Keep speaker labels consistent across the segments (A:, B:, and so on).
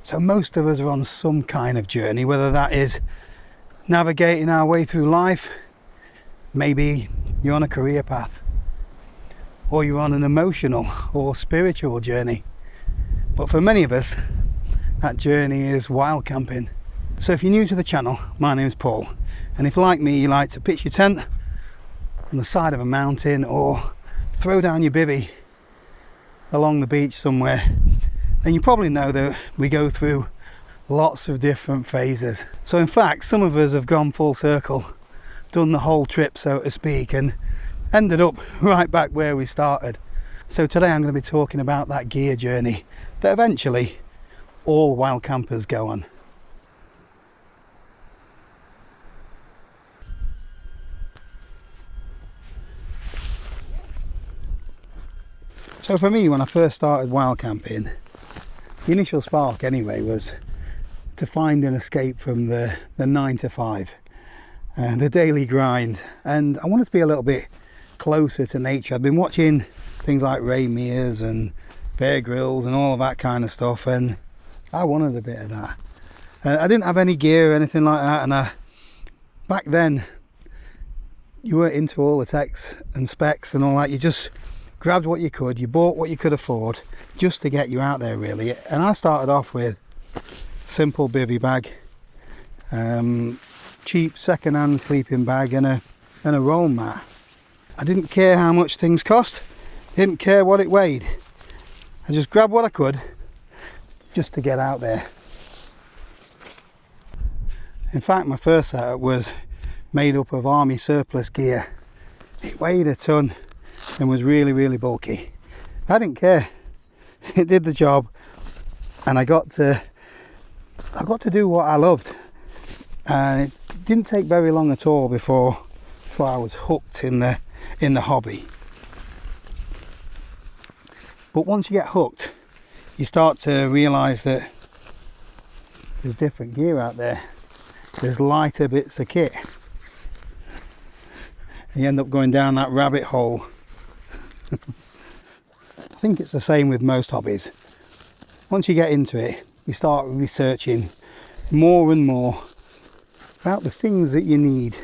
A: So most of us are on some kind of journey, whether that is navigating our way through life, maybe you're on a career path, or you're on an emotional or spiritual journey. But for many of us, that journey is wild camping. So if you're new to the channel, my name is Paul, and if like me you like to pitch your tent on the side of a mountain or throw down your bivvy along the beach somewhere, then you probably know that we go through lots of different phases. So in fact, some of us have gone full circle, done the whole trip so to speak, and ended up right back where we started. So today I'm going to be talking about that gear journey that eventually all wild campers go on. So for me, when I first started wild camping, the initial spark anyway was to find an escape from the 9 to 5 and the daily grind, and I wanted to be a little bit closer to nature. I'd been watching things like Ray Mears and Bear Grylls and all of that kind of stuff, and I wanted a bit of that. I didn't have any gear or anything like that, and back then you weren't into all the techs and specs and all that. You just grabbed what you could, you bought what you could afford just to get you out there really. And I started off with a simple bivvy bag, cheap second-hand sleeping bag and a roll mat. I didn't care how much things cost, didn't care what it weighed. I just grabbed what I could just to get out there. In fact, my first setup was made up of army surplus gear. It weighed a ton and was really bulky. I didn't care. It did the job, and I got to do what I loved. And it didn't take very long at all before I was hooked in the hobby. But once you get hooked, you start to realise that there's different gear out there. There's lighter bits of kit. You end up going down that rabbit hole. I think it's the same with most hobbies. Once you get into it, you start researching more and more about the things that you need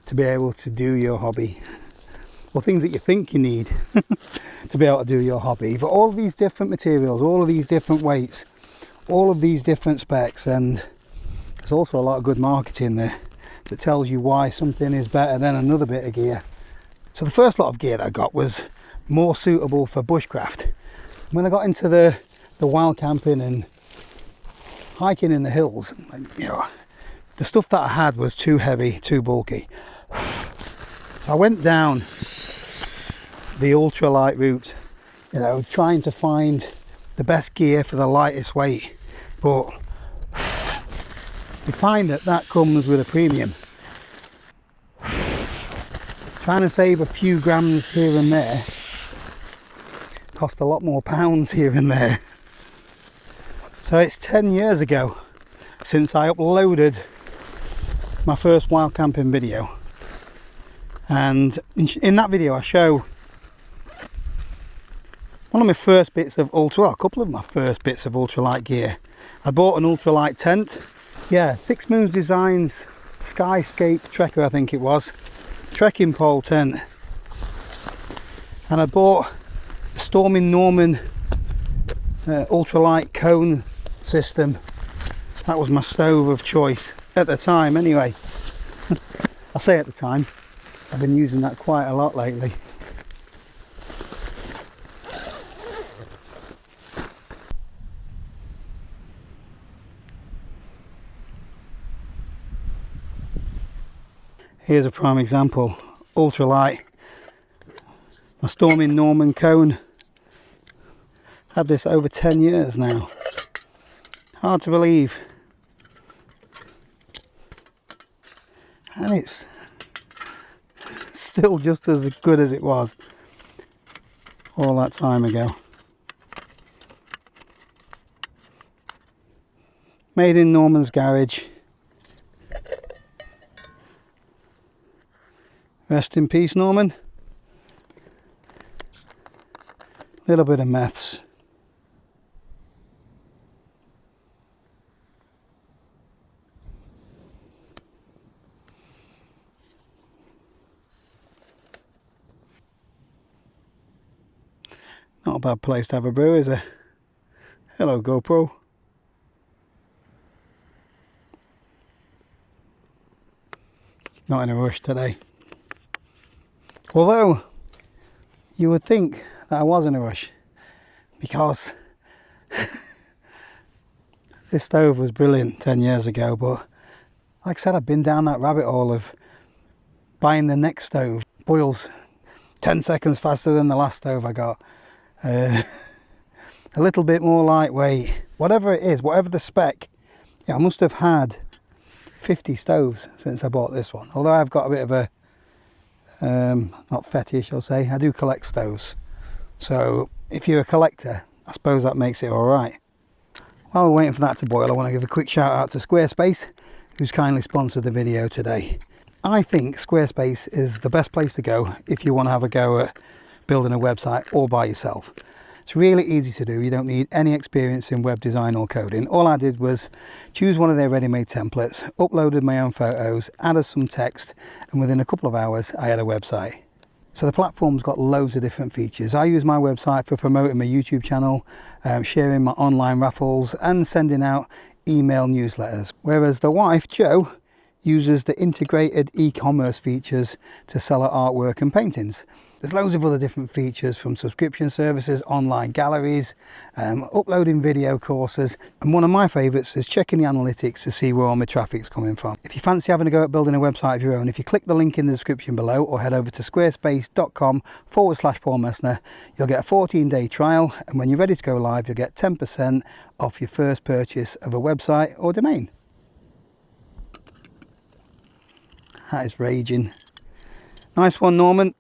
A: to be able to do your hobby, or things that you think you need to be able to do your hobby. For all of these different materials, all of these different weights, all of these different specs, and there's also a lot of good marketing there that tells you why something is better than another bit of gear. So the first lot of gear that I got was more suitable for bushcraft. When I got into the wild camping and hiking in the hills, the stuff that I had was too heavy, too bulky. So I went down the ultralight route, trying to find the best gear for the lightest weight. But you find that comes with a premium. Trying to save a few grams here and there cost a lot more pounds here and there. So it's 10 years ago since I uploaded my first wild camping video, and in that video I show one of my first bits of a couple of my first bits of ultralight gear. I bought an ultralight tent, Six Moons Designs Skyscape Trekker, I think it was, trekking pole tent, and I bought a Stormin Norman ultralight cone system. That was my stove of choice at the time anyway. I say at the time, I've been using that quite a lot lately. Here's a prime example, ultralight, my Stormin Norman cone. Had this over 10 years now. Hard to believe. And it's still just as good as it was all that time ago. Made in Norman's garage. Rest in peace, Norman. Little bit of meths. Not a bad place to have a brew, is it? Hello, GoPro. Not in a rush today. Although, you would think that I was in a rush, because this stove was brilliant 10 years ago, but like I said, I've been down that rabbit hole of buying the next stove. Boils 10 seconds faster than the last stove I got. A little bit more lightweight. Whatever it is, whatever the spec. Yeah, I must have had 50 stoves since I bought this one. Although I've got a bit of a, not fetish, I'll say. I do collect stoves. So if you're a collector, I suppose that makes it all right. While we're waiting for that to boil, I want to give a quick shout out to Squarespace, who's kindly sponsored the video today. I think Squarespace is the best place to go if you want to have a go at building a website all by yourself. It's really easy to do. You don't need any experience in web design or coding. All I did was choose one of their ready-made templates, uploaded my own photos, added some text, and within a couple of hours I had a website. So the platform's got loads of different features. I use my website for promoting my YouTube channel, sharing my online raffles, and sending out email newsletters. Whereas the wife, Jo, uses the integrated e-commerce features to sell her artwork and paintings. There's loads of other different features, from subscription services, online galleries, uploading video courses, and one of my favourites is checking the analytics to see where all my traffic's coming from. If you fancy having a go at building a website of your own, if you click the link in the description below or head over to squarespace.com/Paul Messner, you'll get a 14-day trial, and when you're ready to go live, you'll get 10% off your first purchase of a website or domain. That is raging. Nice one, Norman.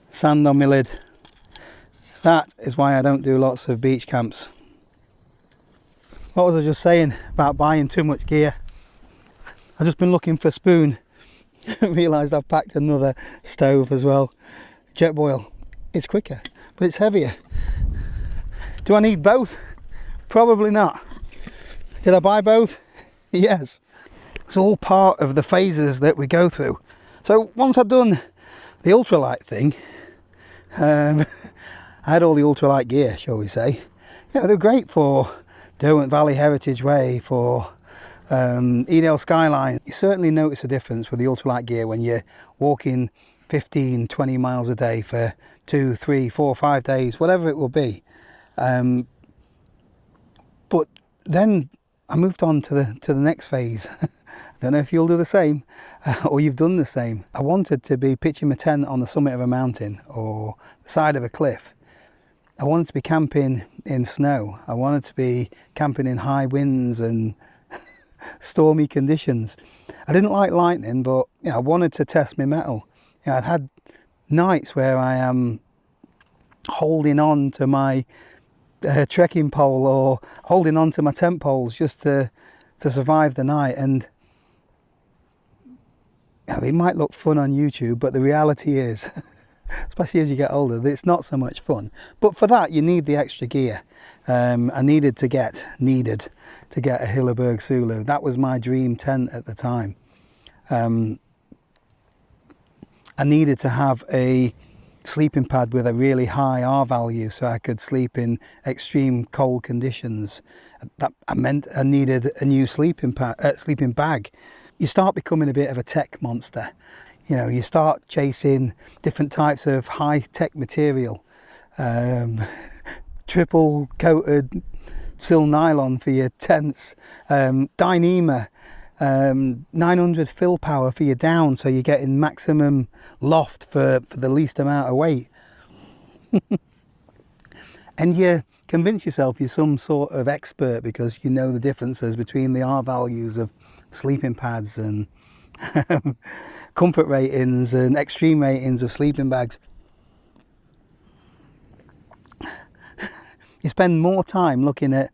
A: Sand on my lid. That is why I don't do lots of beach camps. What was I just saying about buying too much gear? I've just been looking for a spoon. Realised I've packed another stove as well. Jet boil. It's quicker, but it's heavier. Do I need both? Probably not. Did I buy both? Yes. It's all part of the phases that we go through. So once I'd done the ultralight thing, I had all the ultralight gear, shall we say. Yeah, they're great for Derwent Valley Heritage Way, for Edale Skyline. You certainly notice a difference with the ultralight gear when you're walking 15, 20 miles a day for 2, 3, 4, 5 days, whatever it will be. But then I moved on to the next phase. Don't know if you'll do the same or you've done the same. I wanted to be pitching my tent on the summit of a mountain or the side of a cliff. I wanted to be camping in snow. I wanted to be camping in high winds and stormy conditions. I didn't like lightning, but you know, I wanted to test my mettle. You know, I'd had nights where I am holding on to my trekking pole or holding on to my tent poles just to survive the night. And it might look fun on YouTube, but the reality is, especially as you get older, that it's not so much fun. But for that, you need the extra gear. I needed to get a Hilleberg Sulu. That was my dream tent at the time. I needed to have a sleeping pad with a really high R value so I could sleep in extreme cold conditions. That meant I needed a new sleeping bag. You start becoming a bit of a tech monster. You know, you start chasing different types of high-tech material. Triple coated sil nylon for your tents, Dyneema, 900 fill power for your down, so you're getting maximum loft for the least amount of weight. And you convince yourself you're some sort of expert because you know the differences between the R values of sleeping pads and comfort ratings and extreme ratings of sleeping bags. You spend more time looking at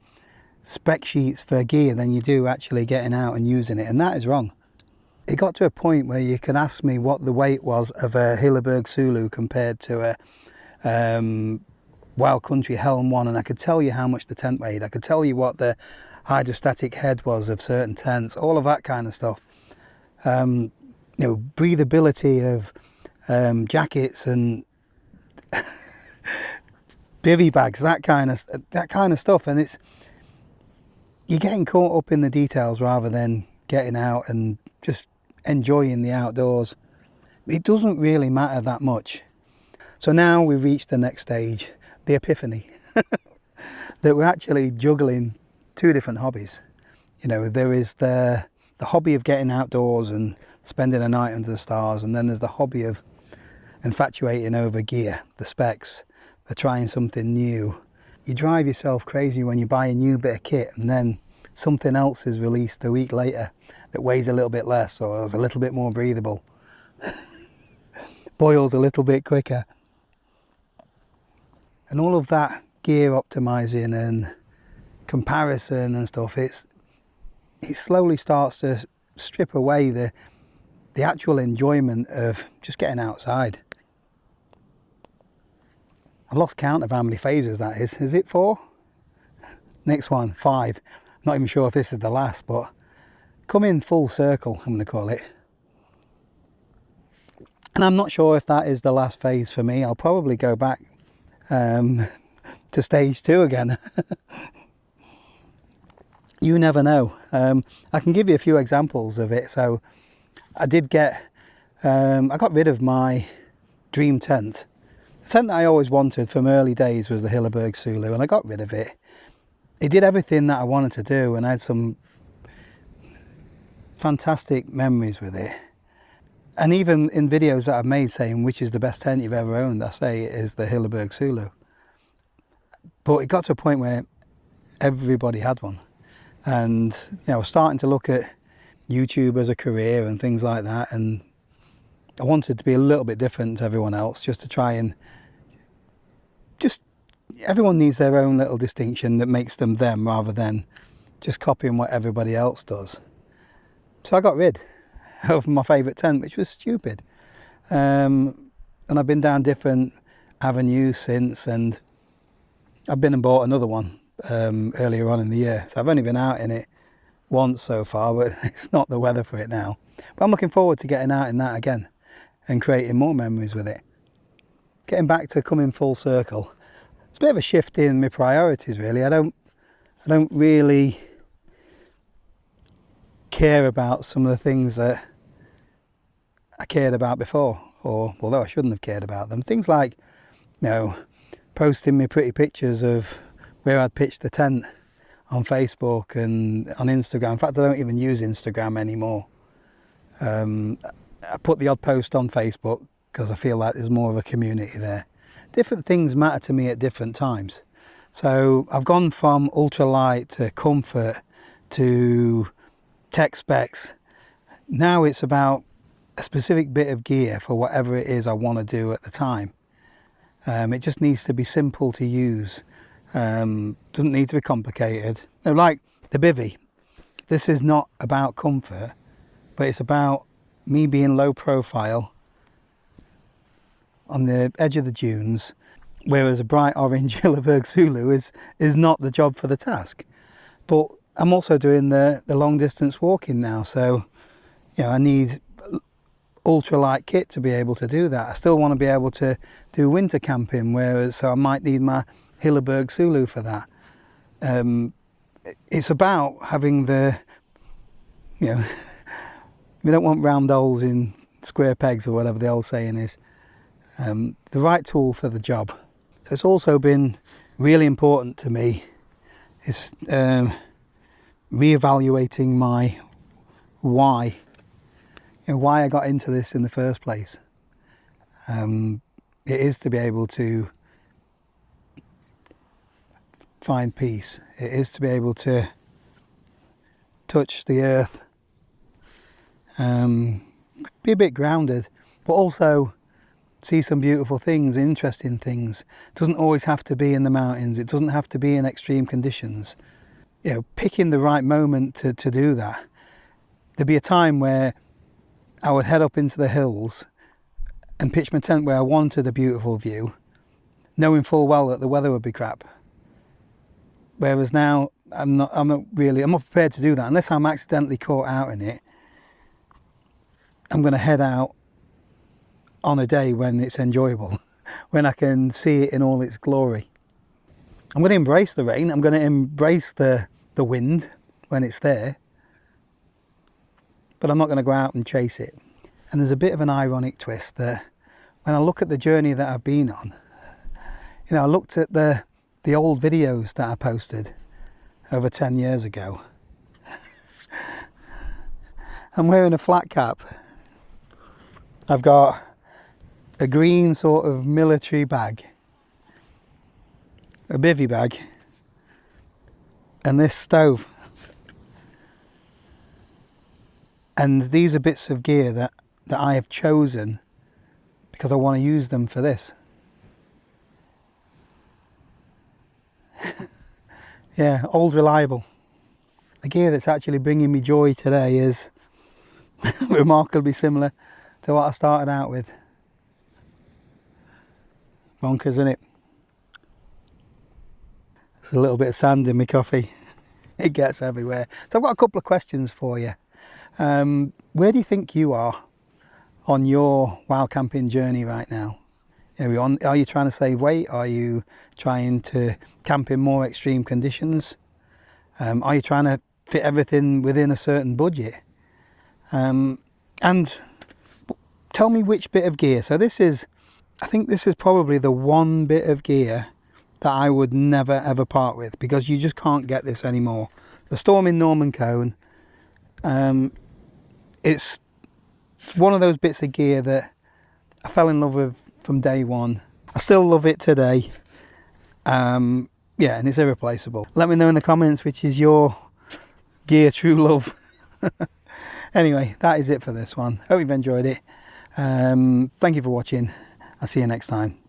A: spec sheets for gear than you do actually getting out and using it, and that is wrong. It got to a point where you could ask me what the weight was of a Hilleberg Sulu compared to a Wild Country Helm 1, and I could tell you how much the tent weighed. I could tell you what the hydrostatic head was of certain tents, all of that kind of stuff. You know, breathability of jackets and bivy bags, that kind of stuff. And you're getting caught up in the details rather than getting out and just enjoying the outdoors. It doesn't really matter that much. So now we've reached the next stage, the epiphany, that we're actually juggling two different hobbies. You know, there is the hobby of getting outdoors and spending a night under the stars, and then there's the hobby of infatuating over gear, the specs, the trying something new. You drive yourself crazy when you buy a new bit of kit and then something else is released a week later that weighs a little bit less or is a little bit more breathable, boils a little bit quicker. And all of that gear optimizing and comparison and stuff, it slowly starts to strip away the actual enjoyment of just getting outside. I've lost count of how many phases that is. Is it 4? Next one, 5. Not even sure if this is the last, but coming full circle, I'm going to call it. And I'm not sure if that is the last phase for me. I'll probably go back to stage 2 again. You never know. I can give you a few examples of it. So I did get, I got rid of my dream tent. The tent that I always wanted from early days was the Hilleberg Sulu, and I got rid of it. It did everything that I wanted to do, and I had some fantastic memories with it. And even in videos that I've made saying which is the best tent you've ever owned, I say it is the Hilleberg Sulu. But it got to a point where everybody had one. And you know, I was starting to look at YouTube as a career and things like that, and I wanted to be a little bit different to everyone else, just to try and everyone needs their own little distinction that makes them them rather than just copying what everybody else does. So I got rid of my favourite tent, which was stupid. And I've been down different avenues since, and I've been and bought another one earlier on in the year. So I've only been out in it once so far, but it's not the weather for it now. But I'm looking forward to getting out in that again and creating more memories with it. Getting back to coming full circle. It's a bit of a shift in my priorities, really. I don't really care about some of the things that I cared about before, or although I shouldn't have cared about them. Things like, you know, posting me pretty pictures of where I'd pitched the tent on Facebook and on Instagram. In fact, I don't even use Instagram anymore. I put the odd post on Facebook because I feel like there's more of a community there. Different things matter to me at different times. So I've gone from ultralight to comfort to tech specs. Now it's about a specific bit of gear for whatever it is I want to do at the time. It just needs to be simple to use. Doesn't need to be complicated. Now, like the bivvy, this is not about comfort, but it's about me being low profile on the edge of the dunes, whereas a bright orange Hilleberg Sulu is not the job for the task. But I'm also doing the long distance walking now, so you know, I need ultralight kit to be able to do that. I still want to be able to do winter camping, so I might need my Hilleberg Sulu for that. It's about having you know, we don't want round holes in square pegs or whatever the old saying is. The right tool for the job. So it's also been really important to me is reevaluating my why. You know, why I got into this in the first place. It is to be able to find peace. It is to be able to touch the earth, be a bit grounded, but also see some beautiful things, interesting things. It doesn't always have to be in the mountains. It doesn't have to be in extreme conditions. You know, picking the right moment to do that. There'd be a time where I would head up into the hills and pitch my tent where I wanted a beautiful view, knowing full well that the weather would be crap. Whereas now I'm not prepared to do that unless I'm accidentally caught out in it. I'm going to head out on a day when it's enjoyable, when I can see it in all its glory. I'm going to embrace the rain. I'm going to embrace the wind when it's there, but I'm not going to go out and chase it. And there's a bit of an ironic twist that when I look at the journey that I've been on, you know, I looked at the old videos that I posted over 10 years ago. I'm wearing a flat cap. I've got a green sort of military bag, a bivvy bag, and this stove. And these are bits of gear that I have chosen because I want to use them for this. Yeah, old reliable. The gear that's actually bringing me joy today is remarkably similar to what I started out with. Bonkers, isn't it? There's a little bit of sand in my coffee. It gets everywhere. So I've got a couple of questions for you. Where do you think you are on your wild camping journey right now? Are you trying to save weight? Are you trying to camp in more extreme conditions? Are you trying to fit everything within a certain budget? And tell me which bit of gear. So I think this is probably the one bit of gear that I would never ever part with, because you just can't get this anymore. The Stormin Norman Cone, it's one of those bits of gear that I fell in love with from day one. I still love it today. Yeah, and it's irreplaceable. Let me know in the comments which is your gear true love. Anyway, that is it for this one. Hope you've enjoyed it. Thank you for watching. I'll see you next time.